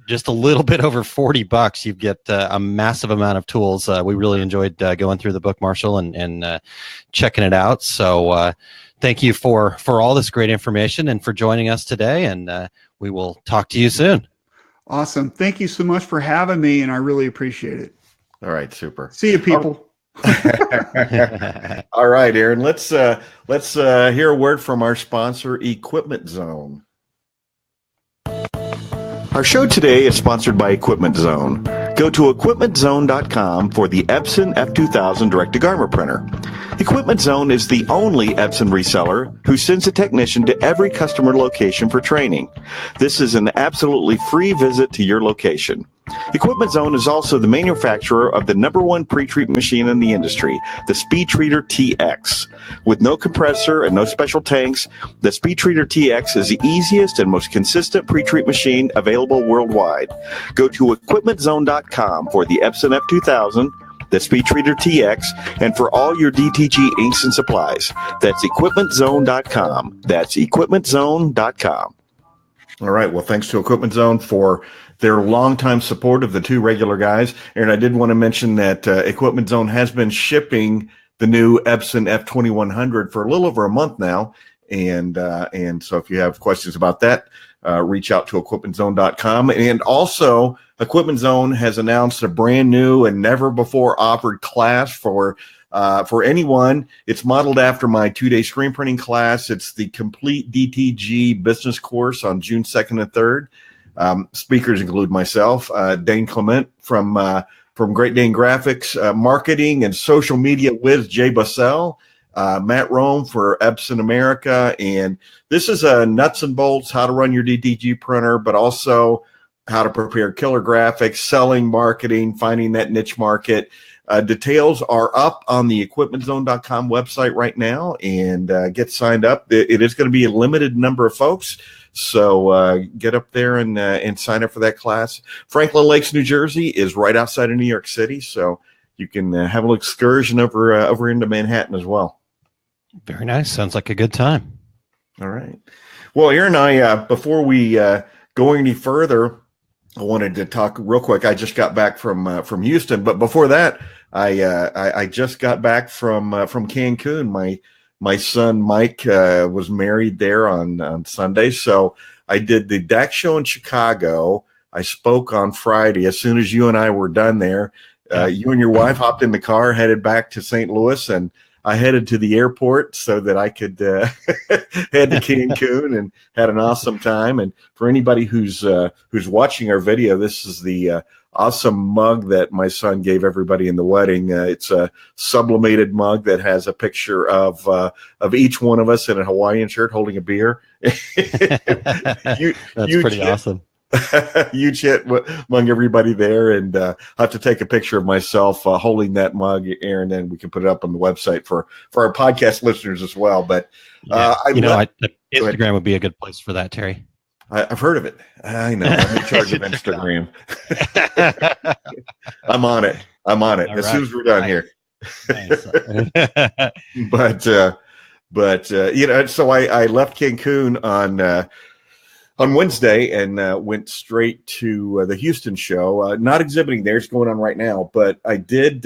just a little bit over $40, you get a massive amount of tools. We really enjoyed going through the book, Marshall, and checking it out. So thank you for all this great information and for joining us today. And we will talk to you soon. Awesome. Thank you so much for having me, and I really appreciate it. All right, super. See you, people. All right, Aaron. Let's hear a word from our sponsor, Equipment Zone. Our show today is sponsored by Equipment Zone. Go to equipmentzone.com for the Epson F2000 direct-to-garment printer. Equipment Zone is the only Epson reseller who sends a technician to every customer location for training. This is an absolutely free visit to your location. Equipment Zone is also the manufacturer of the #1 pre-treat machine in the industry, the Speed Treater TX. With no compressor and no special tanks, the Speed Treater TX is the easiest and most consistent pre-treat machine available worldwide. Go to equipmentzone.com for the Epson F2000, the Speed Treater TX, and for all your DTG inks and supplies. That's equipmentzone.com. That's equipmentzone.com. All right. Well, thanks to Equipment Zone for their longtime support of the Two Regular Guys. And I did want to mention that Equipment Zone has been shipping the new Epson F2100 for a little over a month now. And so if you have questions about that, reach out to equipmentzone.com. And also, Equipment Zone has announced a brand new and never before offered class for anyone. It's modeled after my 2-day screen printing class. It's the complete DTG business course on June 2nd and 3rd. Speakers include myself, Dane Clement from Great Dane Graphics, marketing and social media whiz Jay Bussell, Matt Rome for Epson America. And this is a nuts and bolts, how to run your DTG printer, but also how to prepare killer graphics, selling, marketing, finding that niche market. Details are up on the equipmentzone.com website right now, and get signed up. It is going to be a limited number of folks. So get up there and sign up for that class. Franklin Lakes, New Jersey is right outside of New York City, so you can have an excursion over into Manhattan as well. Very nice. Sounds like a good time. All right. Well, Aaron and I, before we go any further, I wanted to talk real quick. I just got back from Houston, but before that, I just got back from Cancun. My son Mike was married there on Sunday, so I did the DAC show in Chicago. I spoke on Friday. As soon as you and I were done there, you and your wife hopped in the car, headed back to St. Louis, and I headed to the airport so that I could head to Cancun and had an awesome time. And for anybody who's watching our video, this is the awesome mug that my son gave everybody in the wedding. It's a sublimated mug that has a picture of each one of us in a Hawaiian shirt holding a beer. That's pretty awesome. Huge hit among everybody there, and I have to take a picture of myself holding that mug, Aaron, and we can put it up on the website for our podcast listeners as well. But Instagram would be a good place for that, Terry. I've heard of it. I know. I'm in charge of Instagram. I'm on it. All as soon as we're done here. Nice. But But so I left Cancun on Wednesday and went straight to the Houston show. Not exhibiting there; it's going on right now. But I did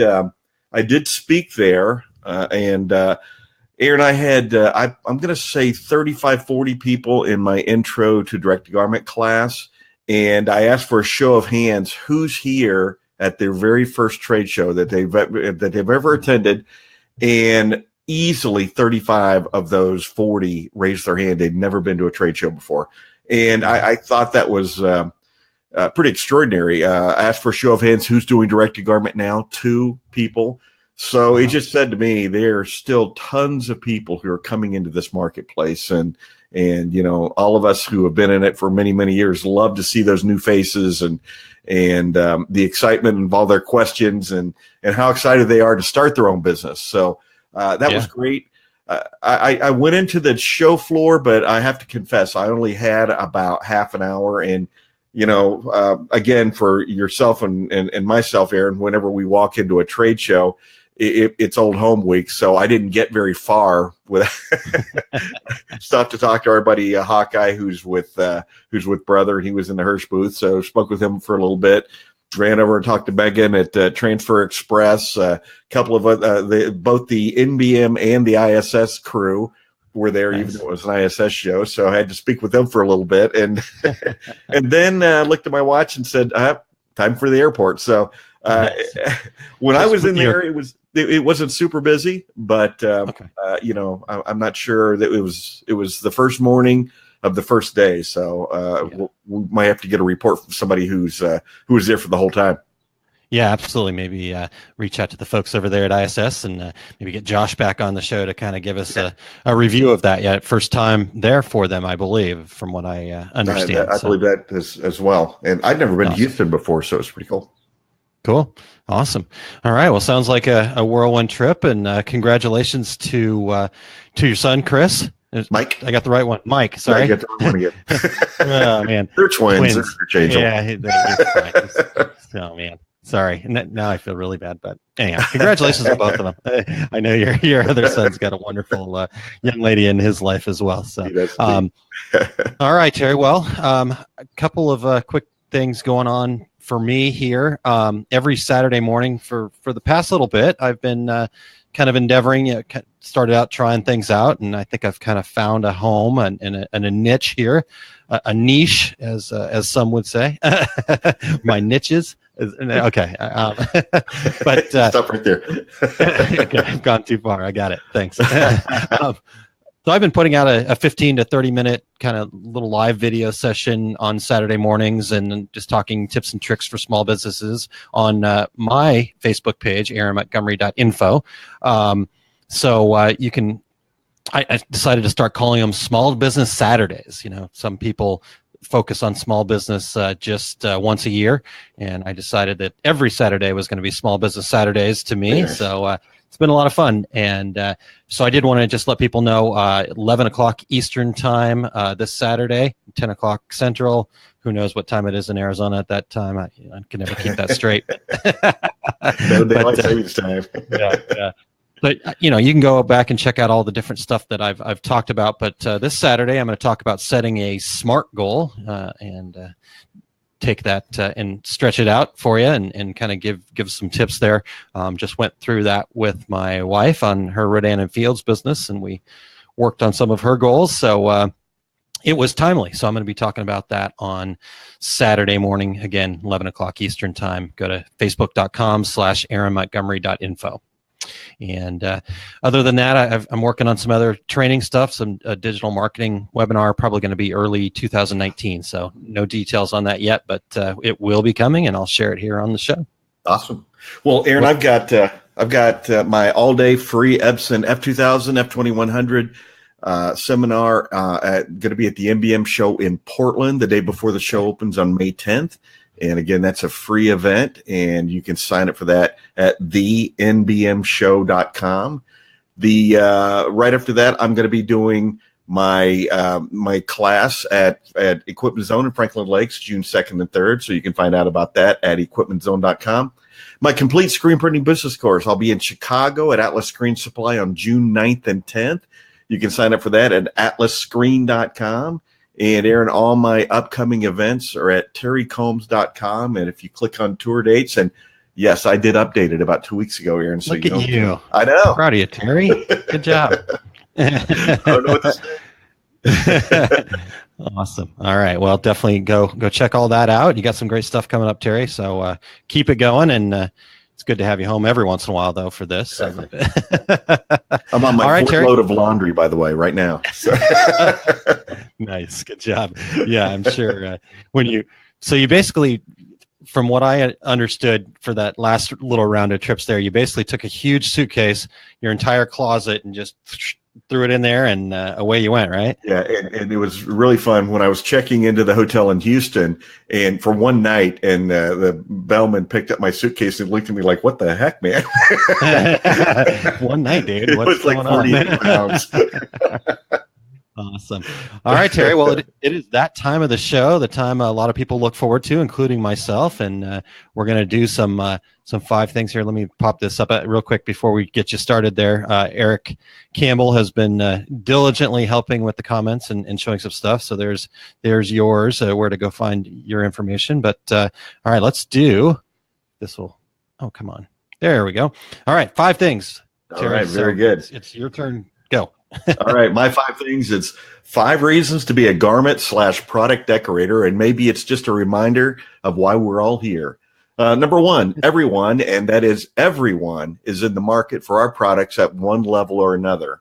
speak there, and Aaron, I had I'm going to say 35, 40 people in my intro to direct to garment class, and I asked for a show of hands who's here at their very first trade show that they've ever attended, and easily 35 of those 40 raised their hand. They'd never been to a trade show before. And I thought that was pretty extraordinary. I asked for a show of hands, who's doing direct to garment now? 2 people. So it just said to me, there are still tons of people who are coming into this marketplace. And all of us who have been in it for many, many years love to see those new faces and the excitement and all their questions and how excited they are to start their own business. So that was great. I went into the show floor, but I have to confess, I only had about half an hour. And, again, for yourself and myself, Aaron, whenever we walk into a trade show, it's old home week. So I didn't get very far with stopped to talk to our buddy Hawkeye, who's with Brother. He was in the Hirsch booth. So spoke with him for a little bit. Ran over and talked to Megan at Transfer Express. A couple of both the NBM and the ISS crew were there, nice. Even though it was an ISS show. So I had to speak with them for a little bit, and and then looked at my watch and said, "Time for the airport." So nice. When I was in there, it wasn't super busy, but I'm not sure that it was the first morning of the first day, so we might have to get a report from somebody who was there for the whole time. Yeah, absolutely. Maybe reach out to the folks over there at ISS and maybe get Josh back on the show to kind of give us a review of that. Yeah, first time there for them, I believe, from what I understand. I believe that as well. And I'd never been to Houston before, so it's pretty cool. Cool. Awesome. All right. Well, sounds like a whirlwind trip, and congratulations to your son, Chris. Mike, I got the right one. Mike, sorry. I got the wrong one again. Oh man, they're twins. They're interchangeable. Yeah. Oh man, sorry. Now I feel really bad, but anyhow, congratulations to both of them. I know your other son's got a wonderful young lady in his life as well. So, all right, Terry. Well, a couple of quick things going on for me here. Every Saturday morning for the past little bit, I've been kind of endeavoring, started out trying things out, and I think I've kind of found a home and a niche here, a niche, as some would say. My niches. Okay. But stop right there. Okay, I've gone too far. I got it. Thanks. So I've been putting out a 15 to 30 minute kind of little live video session on Saturday mornings and just talking tips and tricks for small businesses on my Facebook page, aaronmontgomery.info. So you can, I decided to start calling them Small Business Saturdays. Some people focus on small business just once a year, and I decided that every Saturday was going to be Small Business Saturdays to me. Yeah. So it's been a lot of fun, and so I did want to just let people know 11 o'clock Eastern time this Saturday, 10 o'clock Central. Who knows what time it is in Arizona at that time? I can never keep that straight. Daylight savings time. Yeah. But you can go back and check out all the different stuff that I've talked about. But this Saturday, I'm going to talk about setting a SMART goal and take that and stretch it out for you and kind of give some tips there. Just went through that with my wife on her Rodan and Fields business, and we worked on some of her goals. So it was timely. So I'm going to be talking about that on Saturday morning, again, 11 o'clock Eastern time. Go to facebook.com/aaronmontgomery.info. And other than that, I'm working on some other training stuff, some digital marketing webinar, probably going to be early 2019. So no details on that yet, but it will be coming, and I'll share it here on the show. Awesome. Well, Aaron, I've got my all-day free Epson F2000, F2100 seminar going to be at the NBM show in Portland the day before the show opens on May 10th. And again, that's a free event, and you can sign up for that at thenbmshow.com. Right after that, I'm going to be doing my class at Equipment Zone in Franklin Lakes, June 2nd and 3rd. So you can find out about that at equipmentzone.com. My complete screen printing business course, I'll be in Chicago at Atlas Screen Supply on June 9th and 10th. You can sign up for that at atlasscreen.com. And Aaron, all my upcoming events are at terrycombs.com. And if you click on tour dates, and yes, I did update it about 2 weeks ago, Aaron. So Look at you. I know. Proud of you, Terry. Good job. I don't know what to say. Awesome. All right. Well, definitely go check all that out. You got some great stuff coming up, Terry. So keep it going. And it's good to have you home every once in a while, though, for this. Exactly. I'm on my fourth load of laundry, by the way, right now. So. Nice. Good job. Yeah, I'm sure. So you basically, from what I understood for that last little round of trips there, you basically took a huge suitcase, your entire closet, and just threw it in there, and away you went, right? Yeah, and it was really fun when I was checking into the hotel in Houston, and for one night, and the bellman picked up my suitcase and looked at me like, "What the heck, man?" One night, dude. What's it was like 48 pounds. Awesome. All right, Terry. Well, it is that time of the show, the time a lot of people look forward to, including myself. And we're going to do some 5 things here. Let me pop this up real quick before we get you started there. Eric Campbell has been diligently helping with the comments and showing some stuff. So there's yours, where to go find your information. But all right, let's do this. Oh, come on. There we go. All right, 5 things. All right, very good. It's your turn. Go. All right, my 5 things. It's 5 reasons to be a garment/product decorator, and maybe it's just a reminder of why we're all here. Number 1, everyone, and that is everyone, is in the market for our products at one level or another.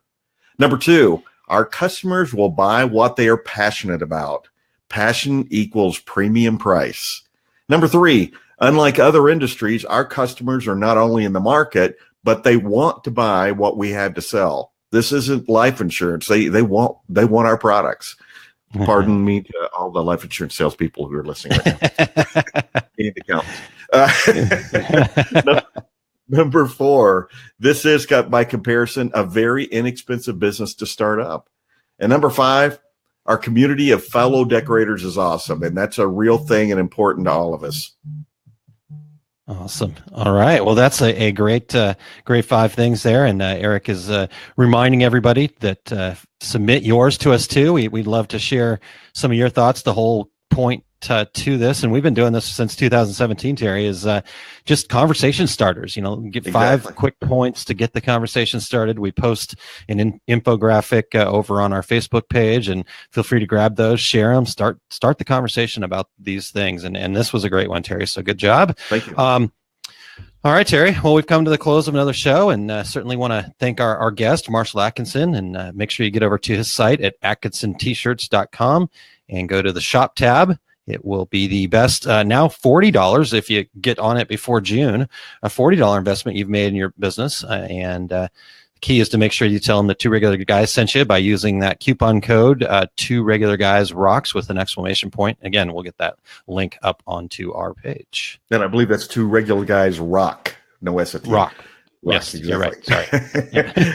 Number 2, our customers will buy what they are passionate about. Passion equals premium price. Number 3, unlike other industries, our customers are not only in the market, but they want to buy what we have to sell. This isn't life insurance. They want our products. Pardon me to all the life insurance salespeople who are listening right now. Number 4, this is, by comparison, a very inexpensive business to start up. And number 5, our community of fellow decorators is awesome, and that's a real thing and important to all of us. Awesome. All right. Well, that's a great 5 things there. And Eric is reminding everybody that submit yours to us too. We'd love to share some of your thoughts. The whole point to this, and we've been doing this since 2017, Terry, is just conversation starters. Get 5 quick points to get the conversation started. We post an infographic over on our Facebook page, and feel free to grab those, share them, start the conversation about these things. And this was a great one, Terry. So good job. Thank you. All right, Terry. Well, we've come to the close of another show, and certainly want to thank our guest, Marshall Atkinson, and make sure you get over to his site at atkinsont-shirts.com and go to the shop tab. It will be the best, now $40 if you get on it before June, a $40 investment you've made in your business. And the key is to make sure you tell them that 2 Regular Guys sent you by using that coupon code, 2 Regular Guys rocks with an exclamation point. Again, we'll get that link up onto our page. And I believe that's 2 Regular Guys rock, no S at the end. Rock. Yes, exactly. You're right. Sorry.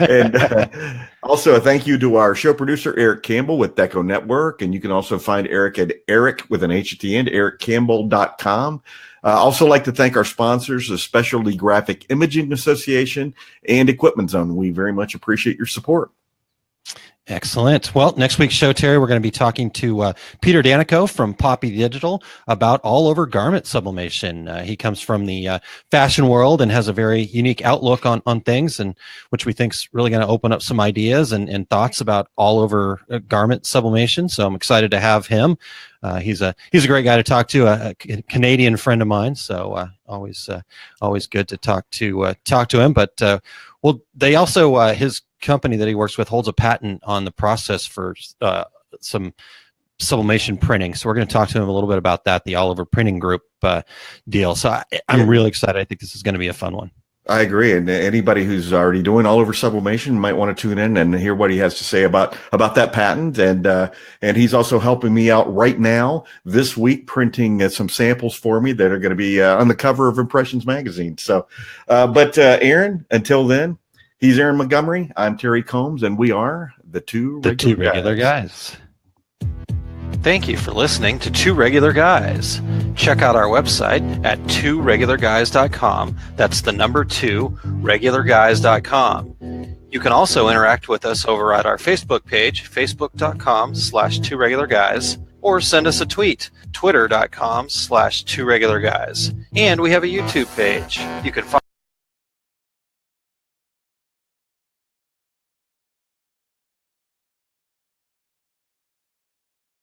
And also a thank you to our show producer, Eric Campbell with Deco Network. And you can also find Eric at Eric with an H at the end, ericcampbell.com. Also like to thank our sponsors, the Specialty Graphic Imaging Association and Equipment Zone. We very much appreciate your support. Excellent. Well, next week's show, Terry, we're going to be talking to Peter Danico from Poppy Digital about all-over garment sublimation. He comes from the fashion world and has a very unique outlook on things, and which we think is really going to open up some ideas and thoughts about all-over garment sublimation. So I'm excited to have him. He's a great guy to talk to, a Canadian friend of mine. So always good to talk to him. But well, they also his company that he works with holds a patent on the process for some sublimation printing. So we're going to talk to him a little bit about that, the all over printing group deal. So I'm really excited. I think this is going to be a fun one. I agree. And anybody who's already doing all over sublimation might want to tune in and hear what he has to say about that patent. And he's also helping me out right now this week, printing some samples for me that are going to be on the cover of Impressions magazine. So, but Aaron, until then, he's Aaron Montgomery. I'm Terry Combs, and we are the two regular guys. Thank you for listening to 2 Regular Guys. Check out our website at 2regularguys.com. That's the number 2, regularguys.com. You can also interact with us over at our Facebook page, facebook.com/2regularguys, or send us a tweet, twitter.com/2regularguys. And we have a YouTube page. You can find